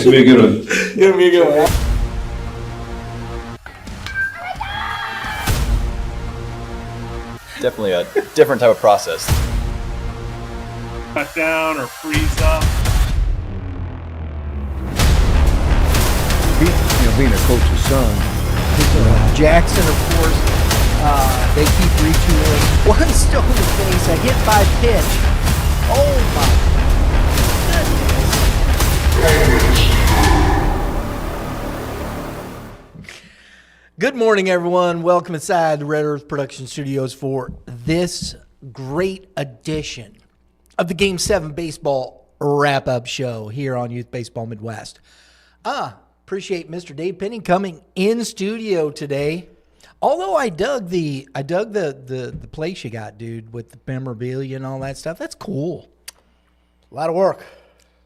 Give me a good one. Give me a good one. Definitely a different type of process. Cut down or freeze up. Being a coach's son. Jackson, of course, they keep retooling. One stone to face, a hit by pitch. Oh my goodness. Good morning, everyone. Welcome inside the Red Earth Production Studios for this great edition of the Game 7 Baseball Wrap-Up Show here on Youth Baseball Midwest. Appreciate Mr. Dave Penny coming in studio today. Although I dug the place you got, dude, with the memorabilia and all that stuff. That's cool. A lot of work.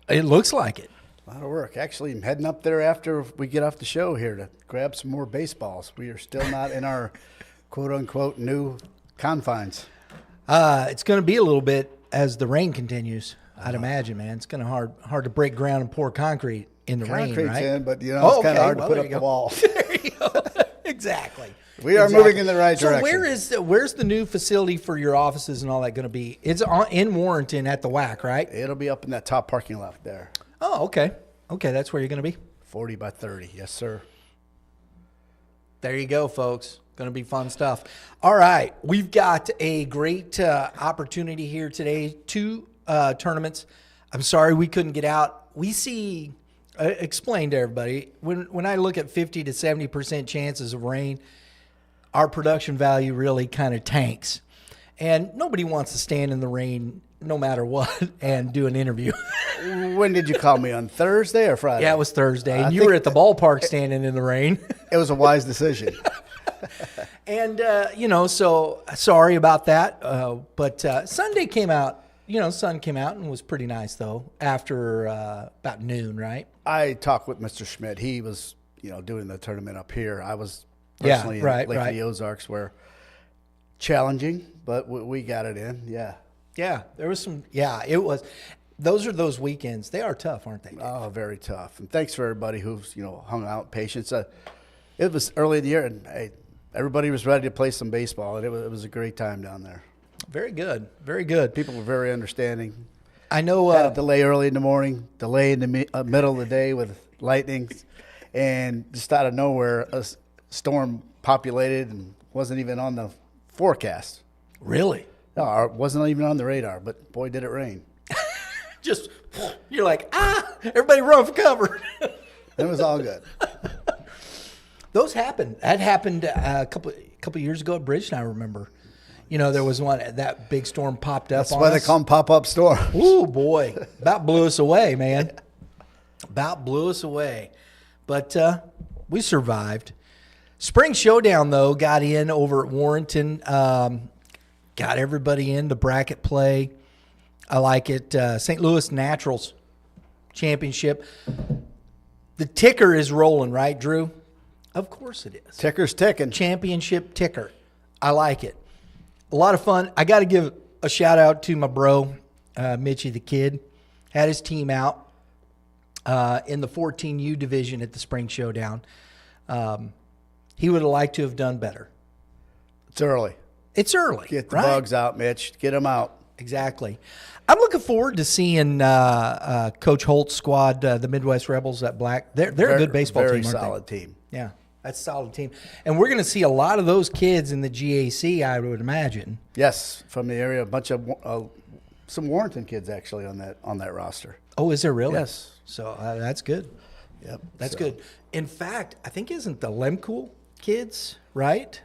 It looks like it. A lot of work. Actually, I'm heading up there after we get off the show here to grab some more baseballs. We are still not in our quote-unquote new confines. It's going to be a little bit as the rain continues, I'd imagine, man. It's going to hard to break ground and pour concrete in the rain, right? Concrete's in, but, it's kind of hard to put up the wall. There you go. Exactly. We are moving in the right direction. So where's the new facility for your offices and all that going to be? It's in Warrenton at the WAC, right? It'll be up in that top parking lot there. Oh, okay. Okay, that's where you're going to be? 40 by 30, yes, sir. There you go, folks. Going to be fun stuff. All right, we've got a great opportunity here today. Two tournaments. I'm sorry we couldn't get out. We see, explain to everybody, when I look at 50 to 70% chances of rain, our production value really kind of tanks. And nobody wants to stand in the rain no matter what and do an interview. When did you call me, on Thursday or Friday? Yeah, it was Thursday. And you were at the ballpark standing in the rain. It was a wise decision. And, so sorry about that. But Sunday came out, sun came out and was pretty nice, though, after about noon, right? I talked with Mr. Schmidt. He was, doing the tournament up here. I was personally in Lake of the Ozarks, where challenging, but we got it in, yeah. Yeah, there was some, it was. Those are those weekends. They are tough, aren't they, Dave? Oh, very tough. And thanks for everybody who's, hung out, patience. It was early in the year, and everybody was ready to play some baseball, and it was a great time down there. Very good. Very good. People were very understanding. I know. Had a delay early in the morning, delay in the middle of the day with lightning, and just out of nowhere, a storm populated and wasn't even on the forecast. Really? No, it wasn't even on the radar, but boy, did it rain. Just, you're like, everybody run for cover. It was all good. Those happened. That happened a couple years ago at Bridgeton, I remember. There was one, that big storm popped up. That's why they call them pop-up storms. Ooh, boy. About blew us away, man. About blew us away. But we survived. Spring Showdown, though, got in over at Warrenton. Got everybody into bracket play. I like it. St. Louis Naturals Championship. The ticker is rolling, right, Drew? Of course it is. Ticker's ticking. Championship ticker. I like it. A lot of fun. I got to give a shout out to my bro, Mitchie the Kid. Had his team out in the 14U division at the Spring Showdown. He would have liked to have done better. It's early. It's early. Get the bugs out, Mitch. Get them out. Exactly. I'm looking forward to seeing Coach Holt's squad, the Midwest Rebels at Black. They're a good baseball team, aren't they? Very solid team. Yeah, that's a solid team. And we're going to see a lot of those kids in the GAC, I would imagine. Yes, from the area, a bunch of some Warrenton kids actually on that roster. Oh, is there really? Yes. So that's good. Yep. That's good. In fact, I think isn't the Lemcool kids, right?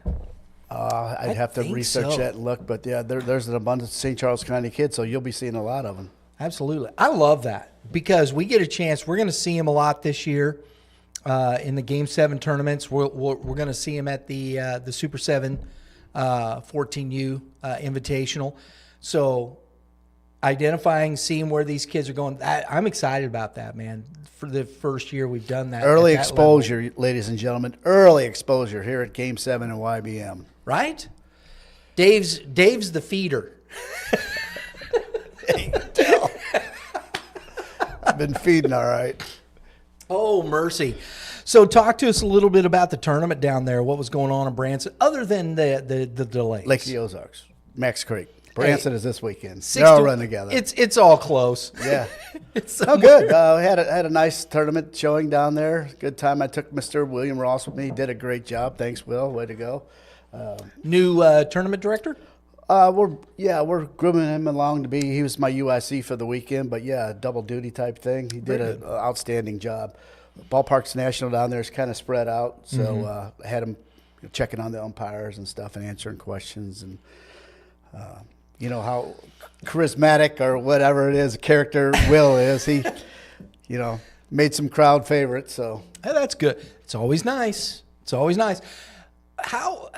I'd have to research that and look, but yeah, there's an abundance of St. Charles County kids, so you'll be seeing a lot of them. Absolutely. I love that because we get a chance. We're going to see them a lot this year in the Game 7 tournaments. We're going to see them at the Super 7 14U Invitational. So identifying, seeing where these kids are going, I'm excited about that, man. For the first year we've done that. Early exposure, ladies and gentlemen. Early exposure here at Game 7 and YBM. Right? Dave's the feeder. You can tell. I've been feeding all right. Oh, mercy. So talk to us a little bit about the tournament down there. What was going on in Branson, other than the delays? Lake of the Ozarks, Max Creek. Branson is this weekend. Six They're all to- run together. It's all close. Yeah. It's Oh, good. Had a nice tournament showing down there. Good time. I took Mr. William Ross with me. He did a great job. Thanks, Will. Way to go. New tournament director? We're grooming him along to be. He was my UIC for the weekend, but yeah, double duty type thing. He did an outstanding job. Ballparks National down there is kind of spread out, so I had him checking on the umpires and stuff and answering questions, and you know how charismatic or whatever it is, character Will is. He, made some crowd favorites. So Hey, that's good. It's always nice. It's always nice. How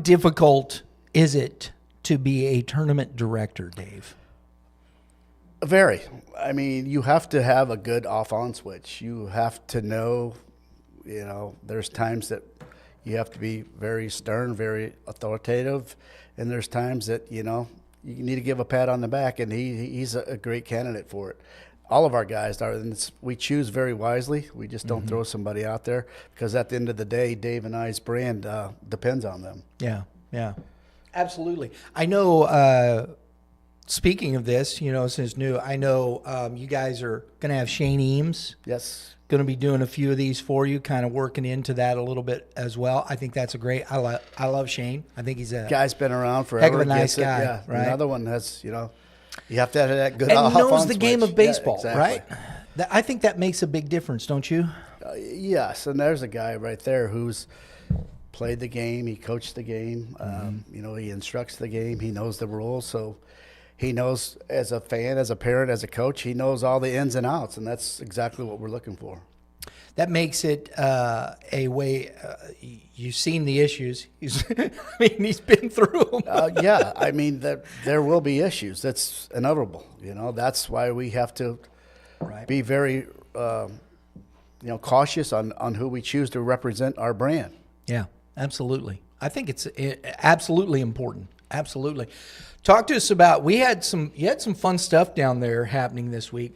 difficult is it to be a tournament director, Dave? very. I mean, you have to have a good off-on switch. You have to know, there's times that you have to be very stern, very authoritative, and there's times that, you need to give a pat on the back, and he's a great candidate for it. All of our guys are, and we choose very wisely. We just don't throw somebody out there because at the end of the day, Dave and I's brand depends on them. Yeah. Absolutely. I know, speaking of this, since new, I know you guys are going to have Shane Eames. Yes. Going to be doing a few of these for you, kind of working into that a little bit as well. I think that's a great. I love Shane. I think he's a Guy's been around forever. heck of a nice gets it. guy. Yeah. Right? Another one has, you have to have that good And off-on knows the game switch. of baseball, Yeah, right? exactly. I think that makes a big difference, don't you? Yes, and there's a guy right there who's played the game. He coached the game. He instructs the game. He knows the rules, so he knows as a fan, as a parent, as a coach, he knows all the ins and outs, and that's exactly what we're looking for. That makes it a way. You've seen the issues. He's been through them. There will be issues. That's inevitable. That's why we have to be very, cautious on who we choose to represent our brand. Yeah, absolutely. I think it's absolutely important. Absolutely. Talk to us about. You had some fun stuff down there happening this week.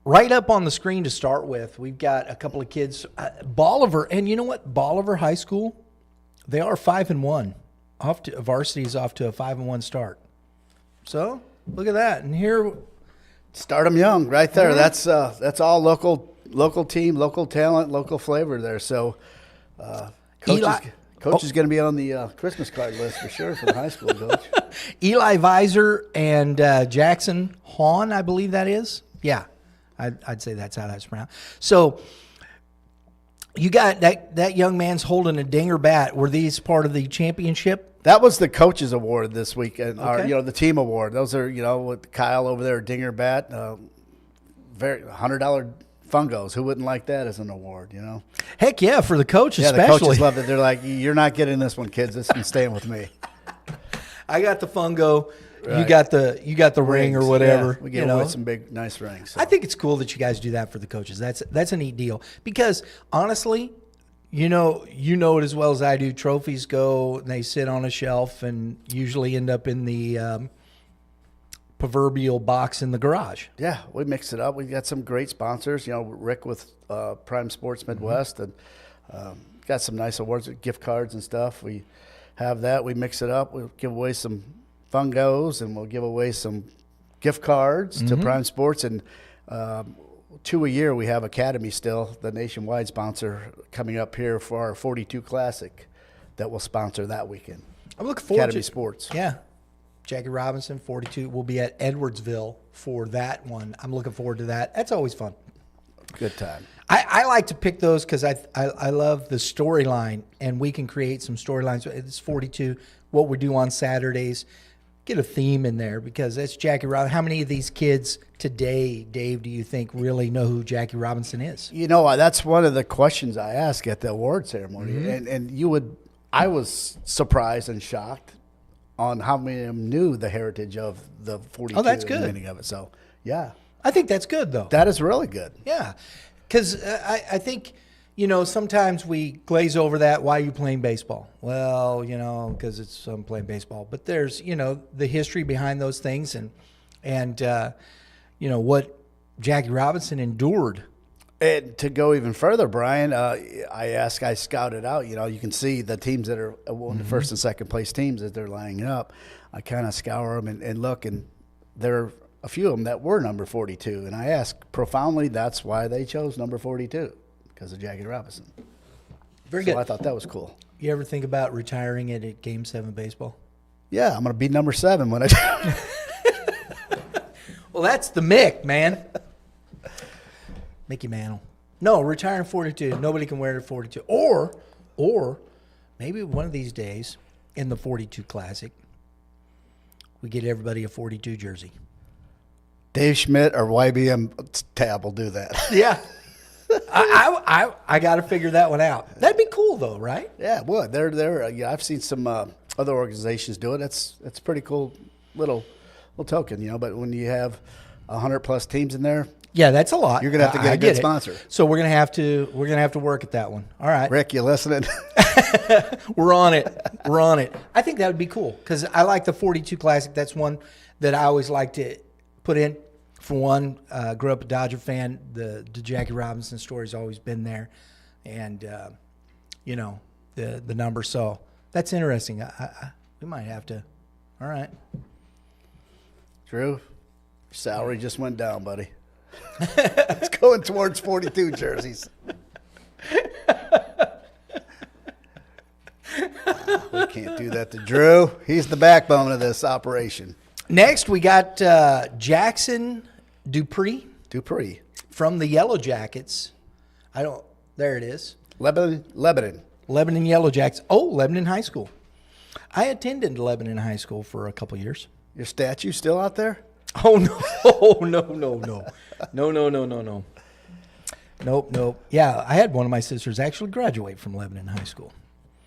Right up on the screen to start with, we've got a couple of kids. Bolivar, and you know what? Bolivar High School, they are 5-1. Varsity is off to a 5-1 start. So look at that, and here, Start them young, right there. That's all local team, local talent, local flavor there. So, coach is going to be on the Christmas card list for sure for the high school coach. Eli Visor and Jackson Hahn, I believe that is. Yeah, I'd say that's how that's pronounced. So you got that young man's holding a dinger bat. Were these part of the championship? That was the coaches award this week, and Okay. the team award. Those are with Kyle over there, dinger bat, very $100 fungos. Who wouldn't like that as an award? Heck yeah, for the coach Yeah, especially. the coaches love it. They're like, "You're not getting this one, kids. This one's staying with me." I got the fungo. You Right. got the ring or Rings. whatever. Yeah, we give away some big, nice rings. So. I think it's cool that you guys do that for the coaches. That's a neat deal because honestly, you know it as well as I do. Trophies go and they sit on a shelf and usually end up in the proverbial box in the garage. Yeah, we mix it up. We got some great sponsors. Rick with Prime Sports Midwest, and got some nice awards, gift cards and stuff. We have that. We mix it up. We'll give away some fungos, and we'll give away some gift cards to Prime Sports. And 2 a year, we have Academy still, the nationwide sponsor, coming up here for our 42 Classic that will sponsor that weekend. I'm looking forward Academy to Sports. Yeah. Jackie Robinson, 42, will be at Edwardsville for that one. I'm looking forward to that. That's always fun. Good time. I like to pick those because I love the storyline, and we can create some storylines. It's 42, what we do on Saturdays. Get a theme in there because that's Jackie Robinson. How many of these kids today, Dave, do you think really know who Jackie Robinson is? That's one of the questions I ask at the award ceremony. And I was surprised and shocked on how many of them knew the heritage of the 42 that's and good. the meaning of it. So, yeah, I think that's good, though. that is really good. Yeah, because I think, sometimes we glaze over that. Why are you playing baseball? Well, because I'm playing baseball. But there's, the history behind those things and what Jackie Robinson endured. And to go even further, Brian, I scouted out, you can see the teams that are the first and second place teams as they're lining up. I kind of scour them and look, and there are a few of them that were number 42. And I asked profoundly, that's why they chose number 42, because of Jackie Robinson. Very good. I thought that was cool. You ever think about retiring it at Game 7 baseball? Yeah, I'm going to be number 7 when I do. Well, that's the Mick, man. Mickey Mantle. No, retiring 42. Nobody can wear 42. Or maybe one of these days in the 42 Classic, we get everybody a 42 jersey. Dave Schmidt or YBM tab will do that. Yeah. I got to figure that one out. That'd be cool, though, right? Yeah, it would. Yeah, I've seen some other organizations do it. That's pretty cool little token, But when you have 100+ teams in there, yeah, that's a lot. you're gonna have to get a good sponsor. So we're gonna have to work at that one. All right, Rick, you listening? We're on it. We're on it. I think that would be cool because I like the 42 Classic. That's one that I always like to put in. For one, grew up a Dodger fan. The Jackie Robinson story's always been there, and the number. So that's interesting. We might have to. All right, Drew, salary just went down, buddy. It's going towards 42 jerseys. We can't do that to Drew. He's the backbone of this operation. Next, we got Jackson Dupree from the Yellow Jackets. There it is. Lebanon Yellow Jackets. Oh, Lebanon High School. I attended Lebanon High School for a couple of years. Your statue still out there? Oh, no. No. Nope. Yeah, I had one of my sisters actually graduate from Lebanon High School.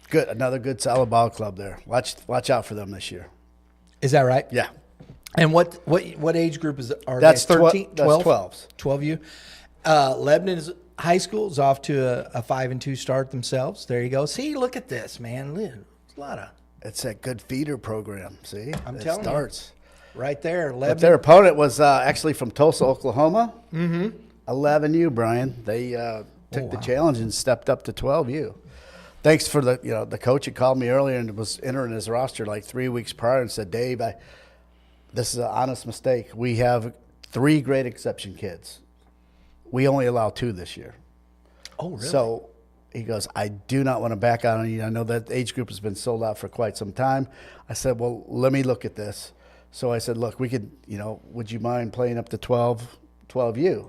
Good. Another good solid ball club there. Watch out for them this year. Is that right? Yeah. And what age group are that's they? 13? That's 12s. 12U. Lebanon High School is off to a 5-2 start themselves. There you go. See, look at this, man. There's a lot of. It's that good feeder program. See, I'm telling starts. You. Right there. But their opponent was actually from Tulsa, Oklahoma. 11U, Brian. They took the challenge and stepped up to 12U. Thanks for the coach had called me earlier and was entering his roster like 3 weeks prior and said, Dave, this is an honest mistake. We have 3 great exception kids. We only allow 2 this year. Oh, really? So he goes, I do not want to back out on you. I know that age group has been sold out for quite some time. I said, well, let me look at this. So I said, look, we could, would you mind playing up to 12U?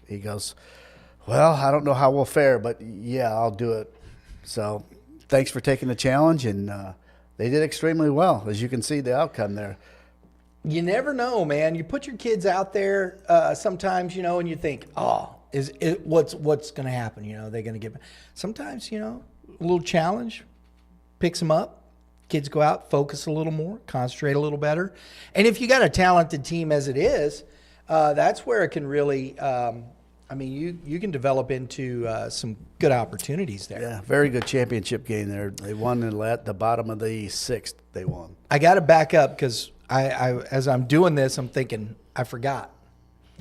He goes, well, I don't know how we'll fare, but yeah, I'll do it. So thanks for taking the challenge, and they did extremely well, as you can see the outcome there. You never know, man. You put your kids out there sometimes, and you think, what's going to happen? They're going to get. Sometimes, a little challenge picks them up. Kids go out, focus a little more, concentrate a little better. And if you got a talented team as it is, that's where it can really. You can develop into some good opportunities there. Yeah, very good championship game there. They won at the bottom of the 6th. They won. I got to back up because I as I'm doing this, I'm thinking I forgot.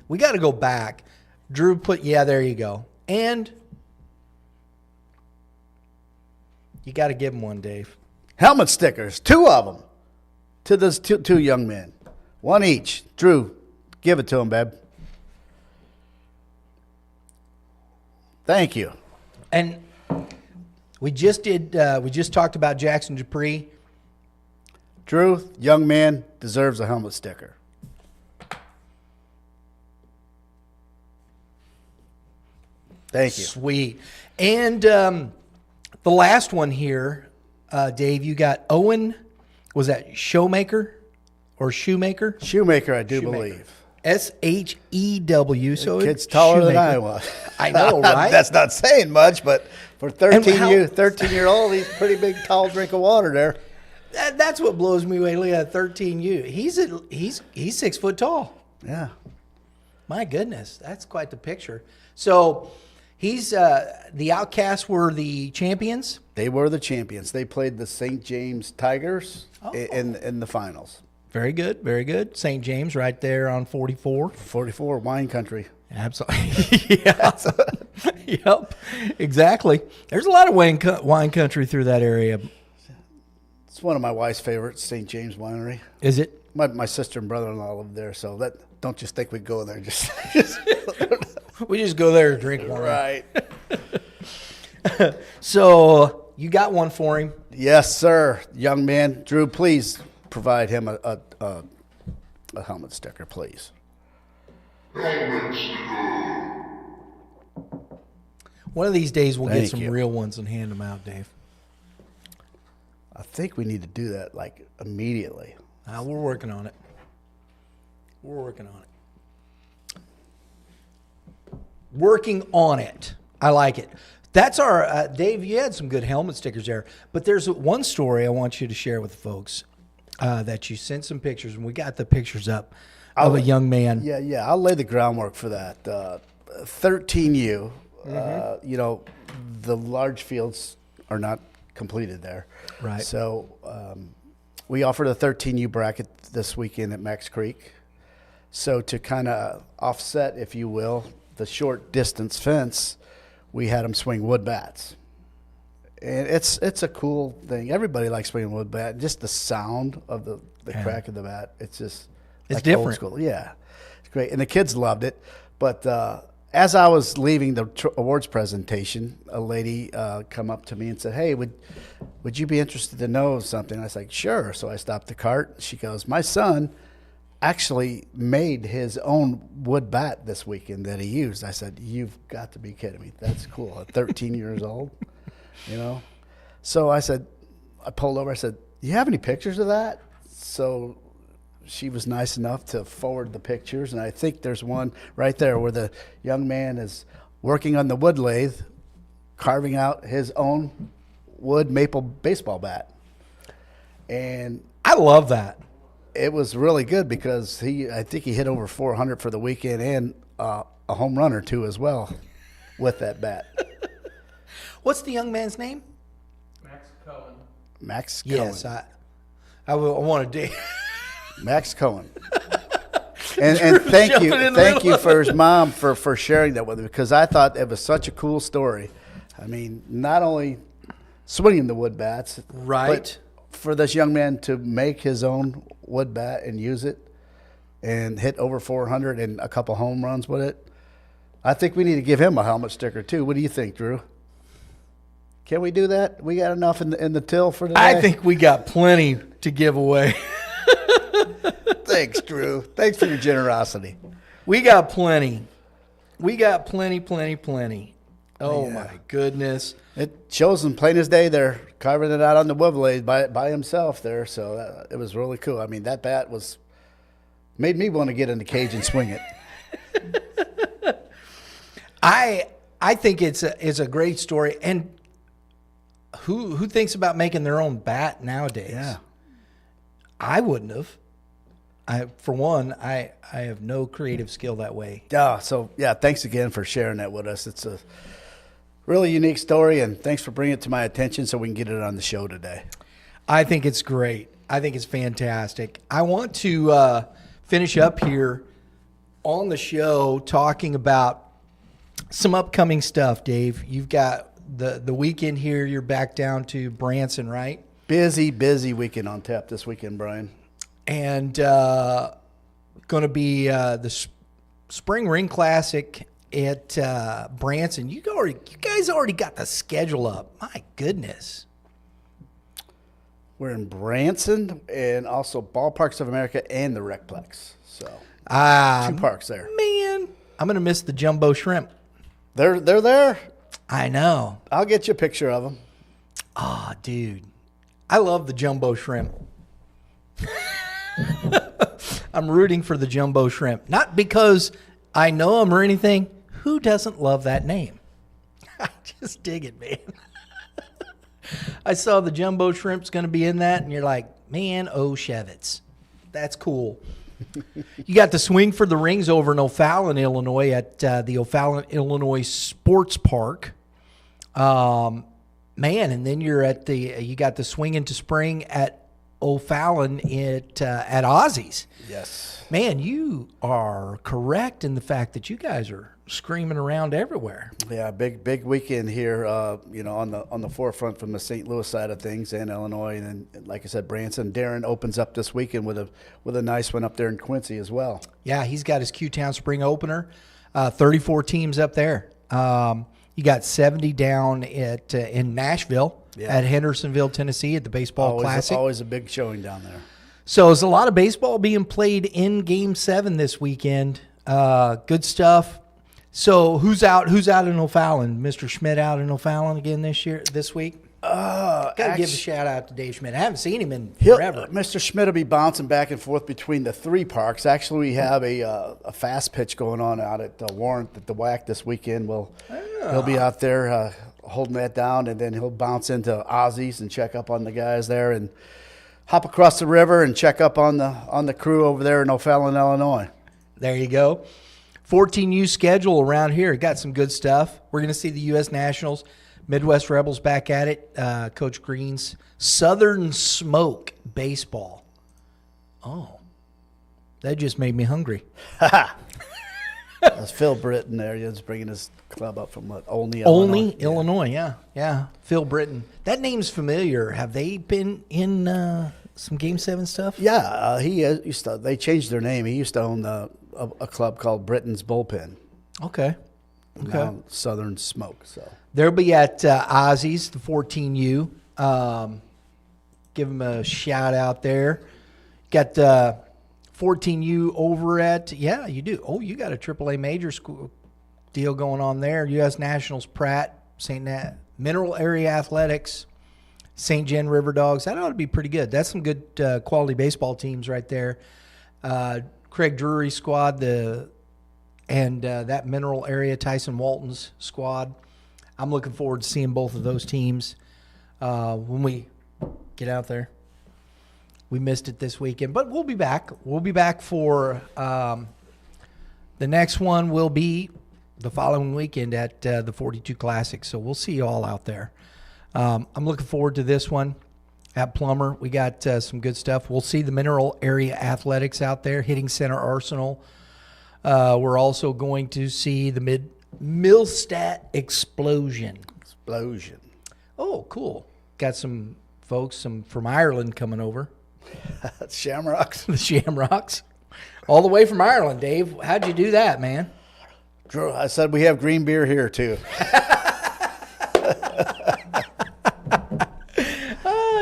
We got to go back. Drew there you go. And you got to give him one, Dave. Helmet stickers, 2 of them, to those two young men, 1 each. Drew, give it to him, babe. Thank you. And we just talked about Jackson Dupree. Drew, young man, deserves a helmet sticker. Thank you. Sweet. And the last one here, Dave, you got Owen, was that Shoemaker or Shoemaker? Shoemaker, I do believe. SHEW. So the kid's taller than I was. I know, right? That's not saying much, but for 13-year-old, he's a pretty big, tall drink of water there. That's what blows me away. Look at 13U. He's 6 foot tall. Yeah. My goodness, that's quite the picture. So he's the Outcasts were the champions. They were the champions. They played the St. James Tigers in the finals. Very good. Very good. St. James right there on 44. 44, wine country. Absolutely. Yeah. Yep. Exactly. There's a lot of wine country through that area. It's one of my wife's favorites, St. James Winery. Is it? My sister and brother-in-law live there, so don't just think we'd go there. Just We just go there and drink one. right. So you got one for him. Yes, sir. Young man, Drew, please provide him a helmet sticker, please. One of these days we'll get Thank some you. real ones and hand them out, Dave. I think we need to do that like immediately. We're working on it. We're working on it. Working on it. I like it. That's our Dave. You had some good helmet stickers there, but there's one story I want you to share with the folks that you sent some pictures, and we got the pictures up of a young man. Yeah. I'll lay the groundwork for that. 13U. You know, the large fields are not completed there. Right. So we offered a 13U bracket this weekend at Max Creek. So to kind of offset, if you will, the short distance fence, we had them swing wood bats. And it's a cool thing. Everybody likes swinging wood bat. Just the sound of the crack of the bat. It's just like different. old school. Yeah, it's great. And the kids loved it. But as I was leaving the awards presentation, a lady come up to me and said, "Hey, would you be interested to know something?" I was like, "Sure." So I stopped the cart. She goes, "My son actually made his own wood bat this weekend that he used." I said, "You've got to be kidding me. That's cool. At 13 years old, you know?" So I pulled over. I said, "You have any pictures of that?" So she was nice enough to forward the pictures, and I think there's one right there where the young man is working on the wood lathe, carving out his own wood maple baseball bat. And I love that. it was really good because I think he hit over 400 for the weekend and a home run or two as well with that bat. What's the young man's name? Max Cohen. Yes, I wanted to. Max Cohen. And thank you for his mom for sharing that with me, because I thought it was such a cool story. I mean, not only swinging the wood bats, Right. but for this young man to make his own wood bat and use it and hit over 400 and a couple home runs with it. I think we need to give him a helmet sticker too. What do you think, Drew? Can we do that? We got enough in the till for today? I think we got plenty to give away. Thanks, Drew. Thanks for your generosity. We got plenty. We got plenty. Oh, Yeah. my goodness. It shows him plain as day. They're carving it out on the wood lathe by himself there. So it was really cool. I mean, that bat made me want to get in the cage and swing it. I think it's a great story. And who thinks about making their own bat nowadays? Yeah. I wouldn't have. For one, I have no creative skill that way. Yeah. So yeah, thanks again for sharing that with us. It's a really unique story, and thanks for bringing it to my attention so we can get it on the show today. I think it's great. I think it's fantastic. I want to finish up here on the show talking about some upcoming stuff, Dave. You've got the weekend here. You're back down to Branson, right? Busy weekend on tap this weekend, Brian. And going to be the Spring Ring Classic at Branson. You guys already got the schedule up. My goodness. We're in Branson and also Ballparks of America and the Recplex. So 2 parks there. Man, I'm going to miss the jumbo shrimp. They're there. I know. I'll get you a picture of them. Oh, dude. I love the jumbo shrimp. I'm rooting for the jumbo shrimp. Not because I know them or anything. Who doesn't love that name? I just dig it, man. I saw the jumbo shrimp's going to be in that, and you're like, man, oh, Shevitz. That's cool. You got the Swing for the Rings over in O'Fallon, Illinois at the O'Fallon, Illinois Sports Park. Man, and then you're at you got the Swing into Spring at O'Fallon at Ozzy's. Yes. Man, you are correct in the fact that you guys are screaming around everywhere. Yeah, big weekend here. On the forefront from the St. Louis side of things and Illinois, and then, like I said, Branson. Darren opens up this weekend with a nice one up there in Quincy as well. Yeah, he's got his Q-Town Spring Opener. 34 teams up there. You got 70 down in Nashville at Hendersonville, Tennessee at the Baseball Classic. Always a big showing down there. So there's a lot of baseball being played in Game 7 this weekend. Good stuff. So who's out in O'Fallon? Mr. Schmidt out in O'Fallon again this week? Got to give a shout out to Dave Schmidt. I haven't seen him in forever. Mr. Schmidt will be bouncing back and forth between the three parks. Actually, we have a fast pitch going on out at Warrant at the WAC this weekend. He'll be out there holding that down, and then he'll bounce into Ozzy's and check up on the guys there, and hop across the river and check up on the crew over there in O'Fallon, Illinois. There you go. 14U schedule around here. Got some good stuff. We're going to see the U.S. Nationals. Midwest Rebels back at it. Coach Green's Southern Smoke Baseball. Oh, that just made me hungry. That's Phil Britton there. He's bringing his club up from Olney, Illinois. Illinois, yeah. Phil Britton. That name's familiar. Have they been in some Game 7 stuff? Yeah, they changed their name. He used to own a club called Britton's Bullpen. Okay. Now Southern Smoke. So they'll be at Ozzy's, the 14U. Give them a shout out there. Got 14U over at, you do. Oh, you got a AAA major school deal going on there. U.S. Nationals, Pratt, Mineral Area Athletics, St. John River Dogs. That ought to be pretty good. That's some good quality baseball teams right there. Craig Drury's squad, and that Mineral Area Tyson Walton's squad. I'm looking forward to seeing both of those teams when we get out there. We missed it this weekend, but we'll be back. We'll be back for the next one will be the following weekend at the 42 Classic. So we'll see you all out there. I'm looking forward to this one at Plummer. We got some good stuff. We'll see the Mineral Area Athletics out there, Hitting Center Arsenal. We're also going to see the Millstat Explosion. Oh, cool. Got some folks from Ireland coming over. Shamrocks. The Shamrocks. All the way from Ireland, Dave. How'd you do that, man? Drew, I said we have green beer here, too.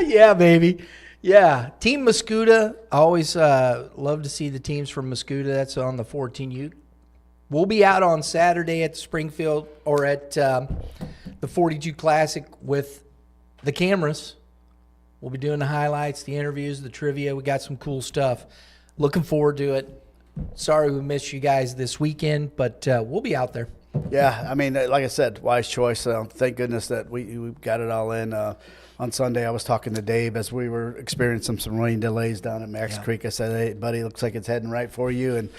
Yeah, baby. Yeah. Team Muscuda. I always love to see the teams from Muscuda. That's on the 14U. We'll be out on Saturday at Springfield or at the 42 Classic with the cameras. We'll be doing the highlights, the interviews, the trivia. We got some cool stuff. Looking forward to it. Sorry we missed you guys this weekend, but we'll be out there. Yeah, I mean, like I said, wise choice. Thank goodness that we got it all in. On Sunday, I was talking to Dave as we were experiencing some rain delays down at Max Creek. I said, hey, buddy, looks like it's heading right for you. And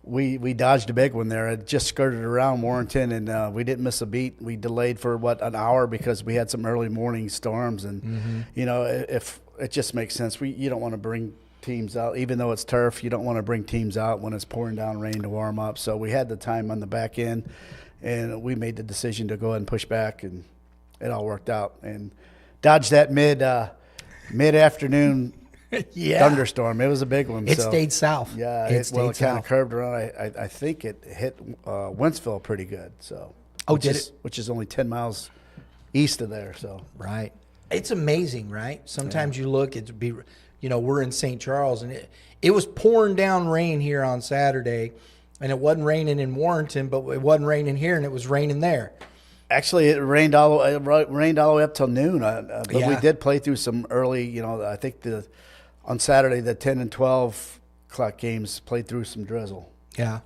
we dodged a big one there. It just skirted around Warrenton, and we didn't miss a beat. We delayed for, an hour because we had some early morning storms. And, if it just makes sense. You don't want to bring teams out. Even though it's turf, you don't want to bring teams out when it's pouring down rain to warm up. So we had the time on the back end, and we made the decision to go ahead and push back, and it all worked out. And dodged that mid-afternoon thunderstorm. It was a big one. It stayed south. Yeah, it kind of curved around. I think it hit Wentzville pretty good. So, which is only 10 miles east of there. So right, it's amazing, right? Sometimes you look, we're in St. Charles, and it was pouring down rain here on Saturday, and it wasn't raining in Warrenton, but it wasn't raining here, and it was raining there. Actually, it rained all the way up till noon. But we did play through some early. I think on Saturday the 10 and 12 o'clock games played through some drizzle. Yeah.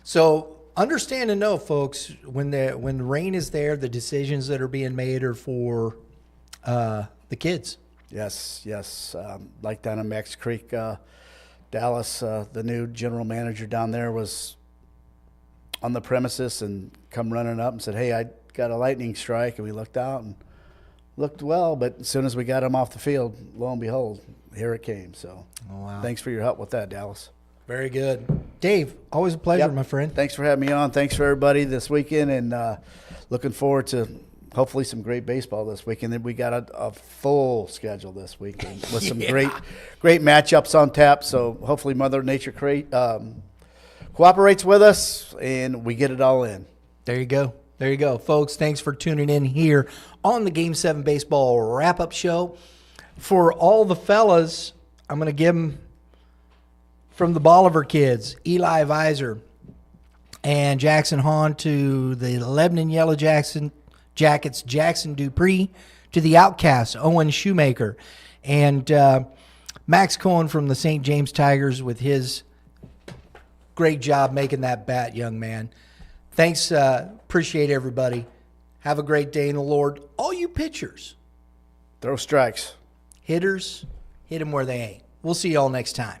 So understand and know, folks, when the rain is there, the decisions that are being made are for the kids. Yes. Like down in Max Creek, Dallas, the new general manager down there was on the premises and come running up and said, hey, I got a lightning strike. And we looked out, and looked well, but as soon as we got him off the field, lo and behold, here it came. So thanks for your help with that, Dallas. Very good. Dave, always a pleasure, Yep. my friend. Thanks for having me on. Thanks for everybody this weekend, and looking forward to hopefully some great baseball this weekend. Then we got a full schedule this weekend with some great matchups on tap. So hopefully Mother Nature cooperates with us, and we get it all in. There you go. There you go. Folks, thanks for tuning in here on the Game 7 Baseball Wrap-Up Show. For all the fellas, I'm going to give them from the Bolivar kids, Eli Visor and Jackson Hahn, to the Lebanon Yellow Jackets, Jackson Dupree, to the Outcasts, Owen Shoemaker, and Max Cohen from the St. James Tigers with his great job making that bat, young man. Thanks. Appreciate everybody. Have a great day in the Lord. All you pitchers, Throw strikes. hitters, hit them where they ain't. We'll see y'all next time.